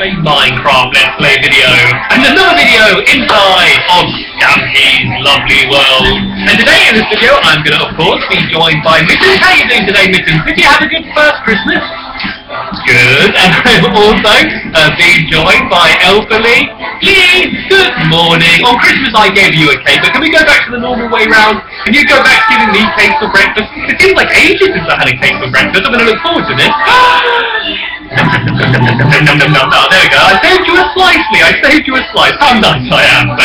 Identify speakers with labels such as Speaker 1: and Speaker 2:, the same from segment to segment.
Speaker 1: a Minecraft Let's Play video, and another video inside of Stamy's lovely world. And today in this video, I'm going to, of course, be joined by Mittens. How are you doing today, Mittens? Did you have a good first Christmas? Good. And I'm also being joined by Elfily. Lee, good morning. On Christmas I gave you a cake, but can we go back to the normal way round? Can you go back giving me cake for breakfast? It seems like ages since I had a cake for breakfast. I'm going to look forward to this. No, there we go. I saved you a slice, Lee. I saved you a slice. How nice I am.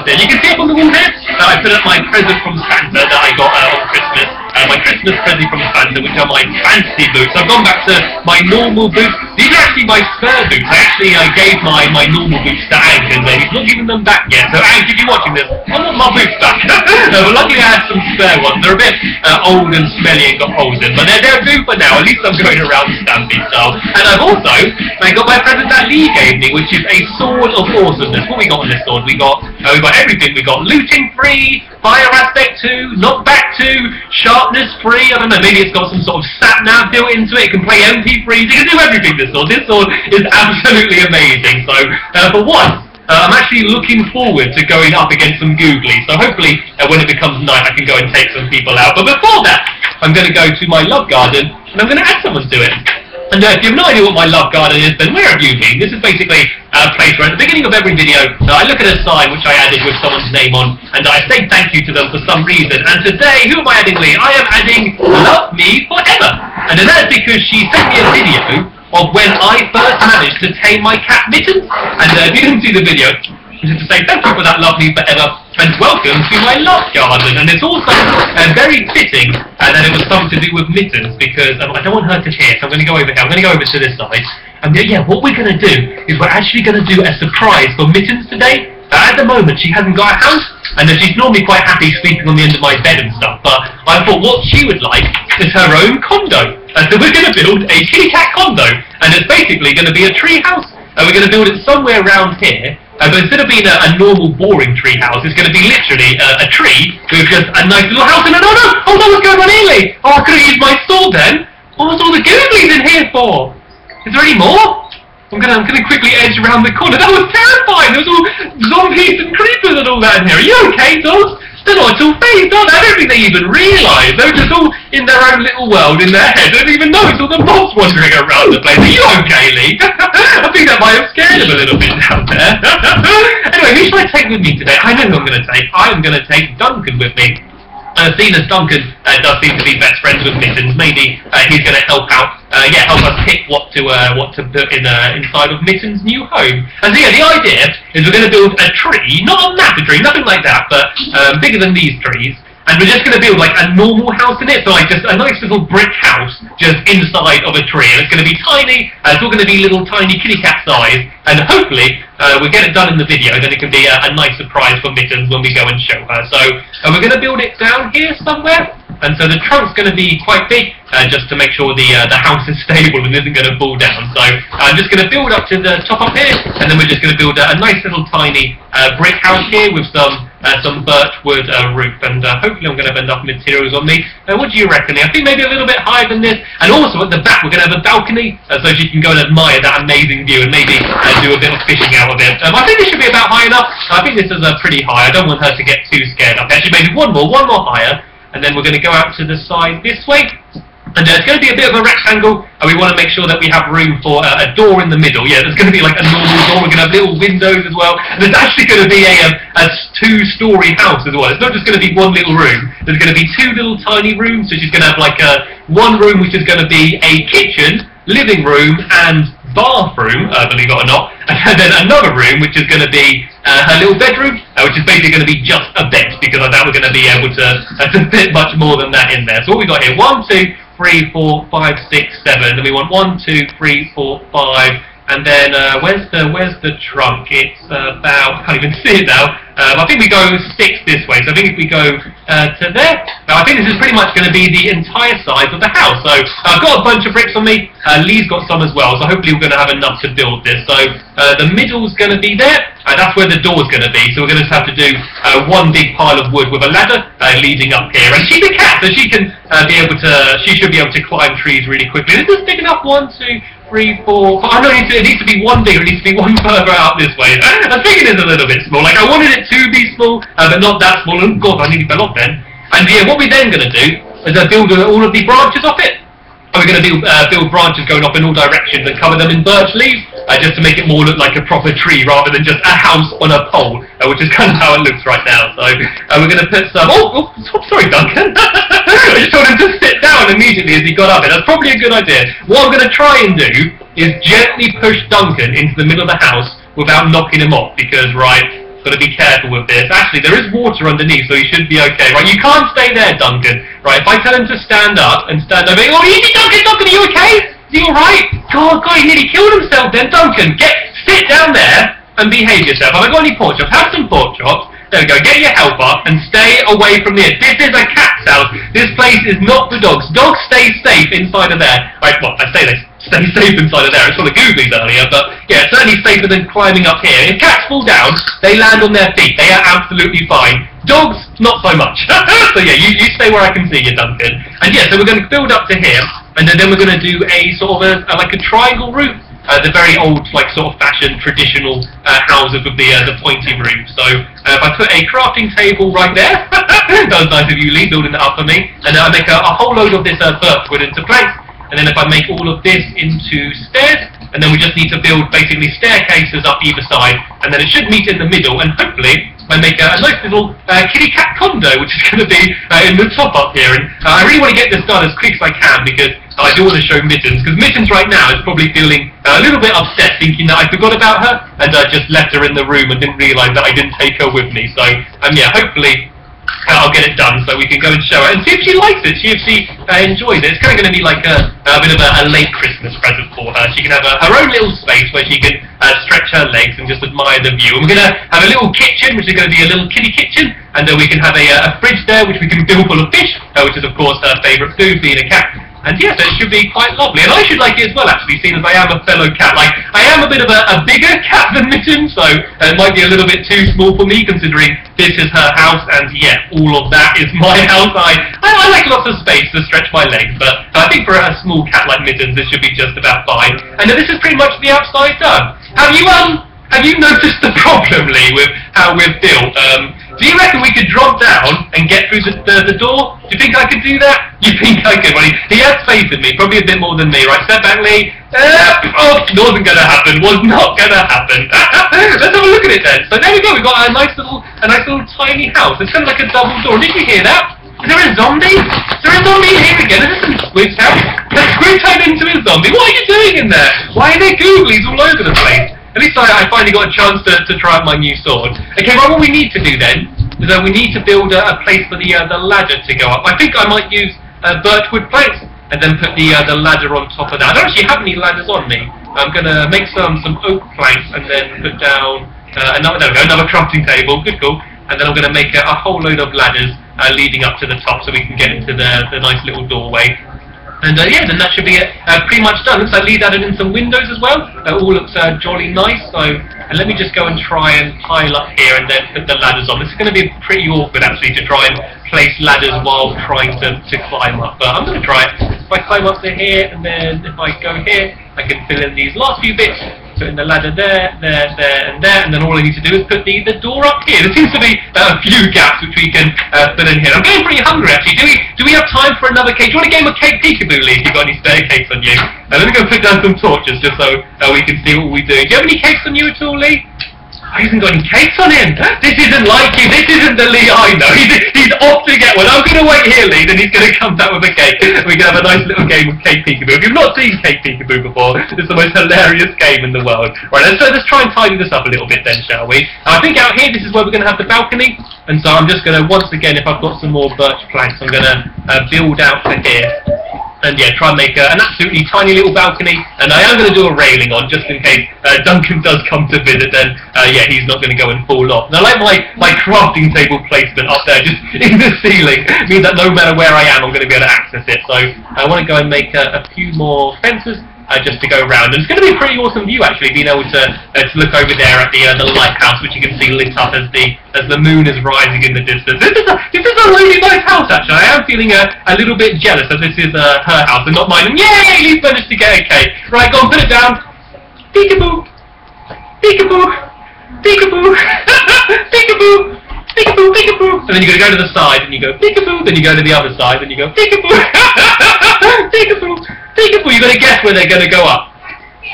Speaker 1: There. You can see up on the wall here. I put up my present from Santa that I got on Christmas. My Christmas present from Santa, which are my fancy boots. I've gone back to my normal boots. These are actually my spare boots. I gave my normal boots to Ank, and he's not given them back yet. So Ank, if you're watching this, I want my boots back. No, but luckily I had some spare ones. They're a bit old and smelly and got holes in, but they're good for now. At least I'm going around Stampy style. And I got my present that Lee gave me, which is a sword of awesomeness. What we got on this sword? We got everything. We got looting free, fire aspect 2, knockback 2, sharpness free. I don't know, maybe it's got some sort of sat nav built into it. It can play MP3s. It can do everything. This sword is absolutely amazing. So for once, I'm actually looking forward to going up against some googly. So hopefully when it becomes night I can go and take some people out. But before that, I'm going to go to my love garden and I'm going to add someone to it. And if you have no idea what my love garden is, then where have you been? This is basically a place where at the beginning of every video, I look at a sign which I added with someone's name on, and I say thank you to them for some reason. And today, who am I adding, Lee? I am adding Love Me Forever. And that's because she sent me a video of when I first managed to tame my cat Mittens. And if you didn't see the video, just to say thank you for that, Love Me Forever, and welcome to my love garden. And it's also very fitting that it was something to do with Mittens, because I don't want her to hear, so I'm going to go over here. I'm going to go over to this side. And yeah, what we're going to do is we're actually going to do a surprise for Mittens today. At the moment, she hasn't got a house, and she's normally quite happy sleeping on the end of my bed and stuff, but I thought what she would like is her own condo. So we're going to build a kitty cat condo, and it's basically going to be a tree house. We're going to build it somewhere around here, but instead of being a normal boring tree house, it's going to be literally a tree with just a nice little house in it. Oh no, what's going on here, Lee? Oh, I could have used my sword then. What's all the googlies in here for? Is there any more? I'm gonna quickly edge around the corner. That was terrifying. There was all zombies and creepers and all that in here. Are you okay, dogs? They're not at all phased, are they? I don't think they even realise. They're just all in their own little world in their head. They don't even know it's all the mobs wandering around the place. Are you okay, Lee? I think that might have scared them a little bit down there. Anyway, who should I take with me today? I know who I'm going to take. I'm going to take Duncan with me. Seeing as Duncan does seem to be best friends with Mittens, maybe he's going to help out, help us pick what to put in inside of Mittens' new home. And so yeah, the idea is we're going to build a tree, not a massive tree, nothing like that, but bigger than these trees. And we're just going to build like a normal house in it, so like just a nice little brick house just inside of a tree. And it's going to be tiny, it's all going to be little tiny kitty cat size, and hopefully we'll get it done in the video, then it can be a nice surprise for Mittens when we go and show her. So we're going to build it down here somewhere, and so the trunk's going to be quite big, just to make sure the house is stable and isn't going to fall down. So I'm just going to build up to the top up here, and then we're just going to build a nice little tiny brick house here with some birch wood roof, and hopefully I'm going to have enough materials on me. What do you reckon? I think maybe a little bit higher than this, and also at the back we're going to have a balcony, so she can go and admire that amazing view and maybe do a bit of fishing out of it. I think this should be about high enough. I think this is pretty high. I don't want her to get too scared up. Actually, maybe one more higher, and then we're going to go out to the side this way. And it's going to be a bit of a rectangle, and we want to make sure that we have room for a door in the middle. Yeah, there's going to be like a normal door. We're going to have little windows as well. And there's actually going to be a two-story house as well. It's not just going to be one little room. There's going to be two little tiny rooms. So she's going to have like one room which is going to be a kitchen, living room, and bathroom, believe it or not. And then another room which is going to be her little bedroom, which is basically going to be just a bed, because I doubt we're going to be able to fit much more than that in there. So what we got here, 1, 2, 3, 4, 5, 6, 7. And we want 1, 2, 3, 4, 5. And then where's the trunk? It's about, I can't even see it now. I think we go 6 this way. So I think if we go to there, I think this is pretty much going to be the entire size of the house. So I've got a bunch of bricks on me. Lee's got some as well. So hopefully we're going to have enough to build this. So the middle's going to be there. That's where the door's going to be. So we're going to have to do one big pile of wood with a ladder leading up here. And she's a cat, so she can she should be able to climb trees really quickly. This is big enough. 1, 2, 3, 4, 5. I know it needs to be one bigger, it needs to be one further out this way. I think it is a little bit small. Like, I wanted it to be small, but not that small. And God, I nearly fell off then. And yeah, what we're then going to do is build all of the branches off it. And we're going to build branches going off in all directions and cover them in birch leaves, just to make it more look like a proper tree rather than just a house on a pole, which is kind of how it looks right now. So we're going to put some... Oh, sorry, Duncan. I just told him to sit down immediately as he got up. And that's probably a good idea. What I'm going to try and do is gently push Duncan into the middle of the house without knocking him off, because, right... Got to be careful with this. Actually, there is water underneath, so he should be okay. Right, you can't stay there, Duncan. Right, if I tell him to stand up and stand over... Oh, easy, Duncan, are you okay? Is he alright? God, he nearly killed himself then. Duncan, sit down there and behave yourself. Have I got any pork chops? Have some pork chops. There we go, get your help up and stay away from there. This is a cat's house. This place is not for dogs. Dogs stay safe inside of there. Right, well, I say they stay safe inside of there. I saw the googlies earlier, but yeah, certainly safer than climbing up here. If cats fall down, they land on their feet. They are absolutely fine. Dogs, not so much. So yeah, you stay where I can see you, Duncan. And yeah, so we're going to build up to here, and then we're going to do a sort of like a triangle roof. The very old, like, sort of fashioned, traditional houses with the pointy roof. So if I put a crafting table right there, that was nice of you, Lee, building that up for me. And then I make a whole load of this birch wood into planks. And then if I make all of this into stairs, and then we just need to build basically staircases up either side, and then it should meet in the middle, and hopefully I make a nice little kitty cat condo, which is going to be in the top up here. And I really want to get this done as quick as I can, because I do want to show Mittens, because Mittens right now is probably feeling a little bit upset, thinking that I forgot about her, and just left her in the room and didn't realise that I didn't take her with me. So, yeah, hopefully I'll get it done so we can go and show her and see if she likes it, see if she enjoys it. It's kind of going to be like a bit of a late Christmas present for her. She can have her own little space where she can stretch her legs and just admire the view. And we're going to have a little kitchen, which is going to be a little kitty kitchen, and then we can have a fridge there, which we can fill full of fish, which is of course her favourite food, being a cat. And yes, it should be quite lovely. And I should like it as well, actually, seeing as I am a fellow cat. Like, I am a bit of a bigger cat than Mittens, so it might be a little bit too small for me, considering this is her house, and yeah, all of that is my house. I like lots of space to stretch my legs, but I think for a small cat like Mittens, this should be just about fine. And then this is pretty much the outside done. Have you noticed the problem, Lee, with how we're built? Do you reckon we could drop down and get through the door? Do you think I could do that? You think I could? Well, he has faith in me, probably a bit more than me. Right, step back, Lee. Wasn't going to happen. Was not going to happen. Let's have a look at it then. So there we go. We've got a nice little tiny house. It's kind of like a double door. Did you hear that? Is there a zombie? Is there a zombie in here again? Is this Squid's house? Has Squid turned into a zombie? What are you doing in there? Why are there googlies all over the place? At least I finally got a chance to try out my new sword. Okay, well, what we need to do then is we need to build a place for the ladder to go up. I think I might use birchwood planks and then put the ladder on top of that. I don't actually have any ladders on me. I'm going to make some oak planks and then put down another crafting table. Good call. And then I'm going to make a whole load of ladders leading up to the top so we can get into the nice little doorway. And yeah, then that should be pretty much done. Looks like Lee's added in some windows as well. All looks jolly nice. So let me just go and try and pile up here and then put the ladders on. This is going to be pretty awkward actually to try and place ladders while trying to climb up. But I'm going to try it. If I climb up to here and then if I go here, I can fill in these last few bits. Putting the ladder there, and then all I need to do is put the door up here. There seems to be a few gaps which we can fill in here. I'm getting pretty hungry actually. Do we have time for another cake? Do you want a game of cake peekaboo, Lee, if you've got any spare cakes on you? Let me go put down some torches just so we can see what we're doing. Do you have any cakes on you at all, Lee? He hasn't got any cakes on him. This isn't like you. This isn't the Lee I know. He's off to get one. I'm going to wait here, Lee, then he's going to come back with a cake. We can have a nice little game of cake peekaboo. If you've not seen cake peekaboo before, it's the most hilarious game in the world. Right, let's try and tidy this up a little bit then, shall we? I think out here, this is where we're going to have the balcony. And so I'm just going to, once again, if I've got some more birch planks, I'm going to build out to here. And yeah, try and make an absolutely tiny little balcony. And I am going to do a railing on, just in case Duncan does come to visit, then yeah, he's not going to go and fall off. And I like my crafting table placement up there, just in the ceiling. It means that no matter where I am, I'm going to be able to access it. So I want to go and make a few more fences. just to go round. And it's going to be a pretty awesome view, actually, being able to look over there at the lighthouse, which you can see lit up as the moon is rising in the distance. This is a really nice house, actually. I am feeling a little bit jealous that this is her house and not mine. And yay, Lee's managed to get a cake. Right, go on, put it down. Peekaboo, peekaboo, peekaboo, peekaboo. Peekaboo, peekaboo, and then you're going to go to the side and you go peekaboo, then you go to the other side and you go peekaboo, peekaboo, peekaboo. You've got to guess where they're going to go up.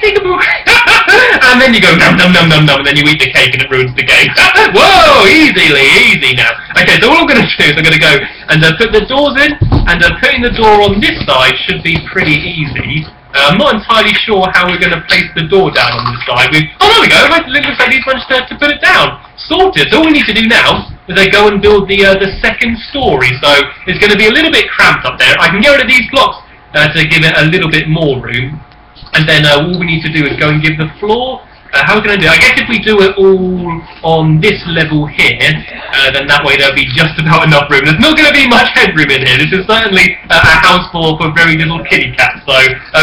Speaker 1: Peekaboo, and then you go num num num num num, and then you eat the cake and it ruins the game. Whoa, easy now. Okay, so what I'm going to do is I'm going to go and put the doors in, and putting the door on this side should be pretty easy. I'm not entirely sure how we're going to place the door down on this side. Oh, there we go. It looks like he's managed to put it down. Sorted. So all we need to do now is go and build the second story. So it's going to be a little bit cramped up there. I can get rid of these blocks to give it a little bit more room. And then all we need to do is go and give the floor. How can I do it? I guess if we do it all on this level here, then that way there'll be just about enough room. There's not going to be much headroom in here. This is certainly a house for very little kitty cats. So,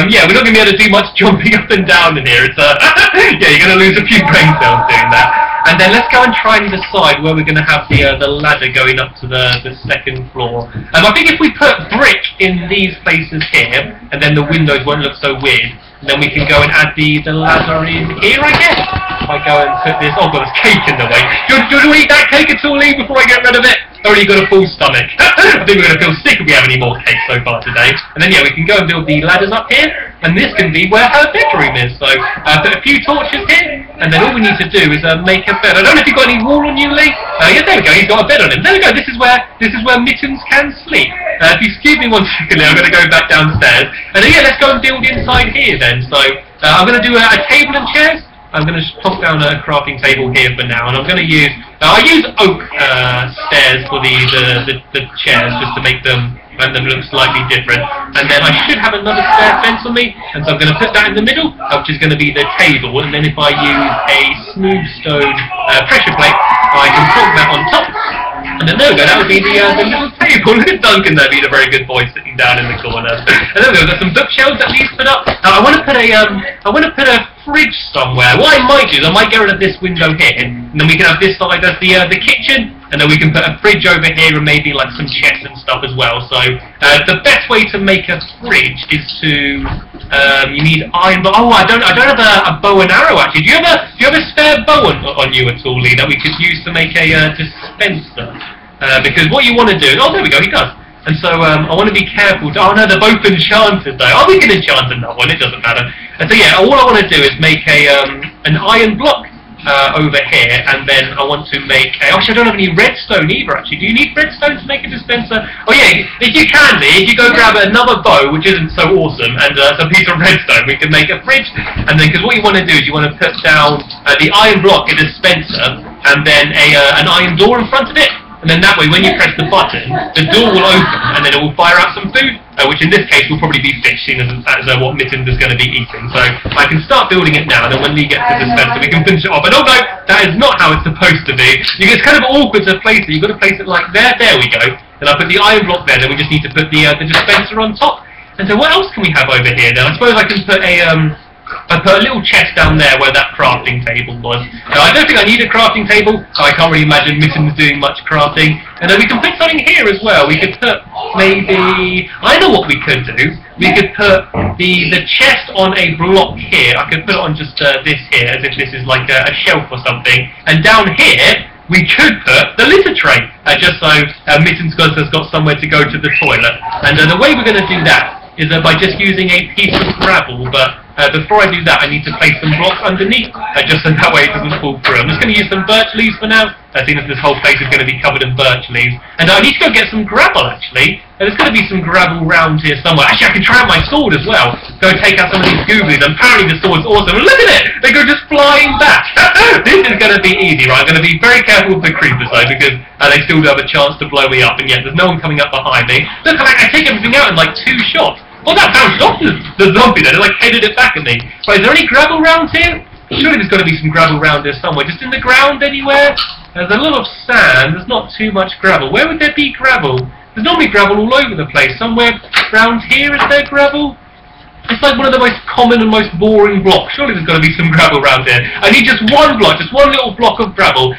Speaker 1: yeah, we're not going to be able to do much jumping up and down in here. It's, yeah, you're going to lose a few brain cells doing that. And then let's go and try and decide where we're going to have the ladder going up to the second floor. I think if we put brick in these places here, and then the windows won't look so weird, then we can go and add the ladder in here, I guess. If I go and put this... Oh, God, there's cake in the way. Do you want to eat that cake at all, Lee, before I get rid of it? Already got a full stomach. I think we're going to feel sick if we have any more cake so far today. And then, yeah, we can go and build the ladders up here. And this can be where her bedroom is. So, put a few torches here. And then all we need to do is make a bed. I don't know if you've got any wool on you, Lee. Yeah, there we go. He's got a bed on him. There we go. This is where Mittens can sleep. If you excuse me one second, I'm going to go back downstairs. And then, yeah, let's go and build inside here then. So, I'm going to do a table and chairs. I'm going to plonk down a crafting table here for now, and I'm going to use I use oak stairs for the chairs just to make them look slightly different. And then I should have another spare fence on me, and so I'm going to put that in the middle, which is going to be the table. And then if I use a smooth stone pressure plate, I can plonk that on top. And then there we go, that would be the little table. Look at Duncan there being a very good boy sitting down in the corner. And there we go, we've got some bookshelves that Lee's put up. Now I want to put a fridge somewhere. What I might do is I might get rid of this window here, and then we can have this side as the kitchen, and then we can put a fridge over here and maybe like some chests and stuff as well. So the best way to make a fridge is to you need iron. Oh, I don't have a bow and arrow actually. Do you have a spare bow on you at all, Lee, that we could use to make a dispenser? Because what you want to do, oh there we go, he does. And so I want to be careful. Oh no, they're both enchanted though. Oh, we can enchant another one, it doesn't matter. And so yeah, all I want to do is make an iron block over here, and then I want to make a... Actually, I don't have any redstone either, actually. Do you need redstone to make a dispenser? Oh yeah, if you can, if you go grab another bow, which isn't so awesome, and some piece of redstone, we can make a fridge. And then, because what you want to do is you want to put down the iron block, a dispenser, and then an iron door in front of it. And then that way, when you press the button, the door will open, and then it will fire out some food, which in this case will probably be fish, seeing as what Mittens is going to be eating. So I can start building it now, and then when Lee gets the dispenser, we can finish it off. And although that is not how it's supposed to be, it's kind of awkward to place it. You've got to place it like there. There we go. Then I put the iron block there. Then we just need to put the dispenser on top. And so what else can we have over here now? I suppose I can put I put a little chest down there where that crafting table was. Now, I don't think I need a crafting table. I can't really imagine Mittens doing much crafting. And then we can put something here as well. We could put maybe... I know what we could do. We could put the chest on a block here. I could put it on just this here, as if this is like a shelf or something. And down here, we could put the litter tray, just so Mittens has got somewhere to go to the toilet. And the way we're going to do that is by just using a piece of gravel, but before I do that I need to place some blocks underneath, just so that way it doesn't fall through. I'm just going to use some birch leaves for now, seeing as this whole place is going to be covered in birch leaves. And I need to go get some gravel actually. There's going to be some gravel round here somewhere. Actually, I can try out my sword as well. Go take out some of these googlies. Apparently the sword's awesome. And look at it! They go just flying back. This is going to be easy, right? I'm going to be very careful with the creepers though, because they still do have a chance to blow me up, and yet there's no one coming up behind me. Look, I take everything out in like 2 shots. Well, that bounced off the zombie then. It like headed it back at me. But is there any gravel round here? Surely there's got to be some gravel round here somewhere. Just in the ground anywhere? There's a lot of sand. There's not too much gravel. Where would there be gravel? There's normally gravel all over the place. Somewhere round here is there gravel? It's like one of the most common and most boring blocks. Surely there's got to be some gravel around here. I need just one block, just one little block of gravel.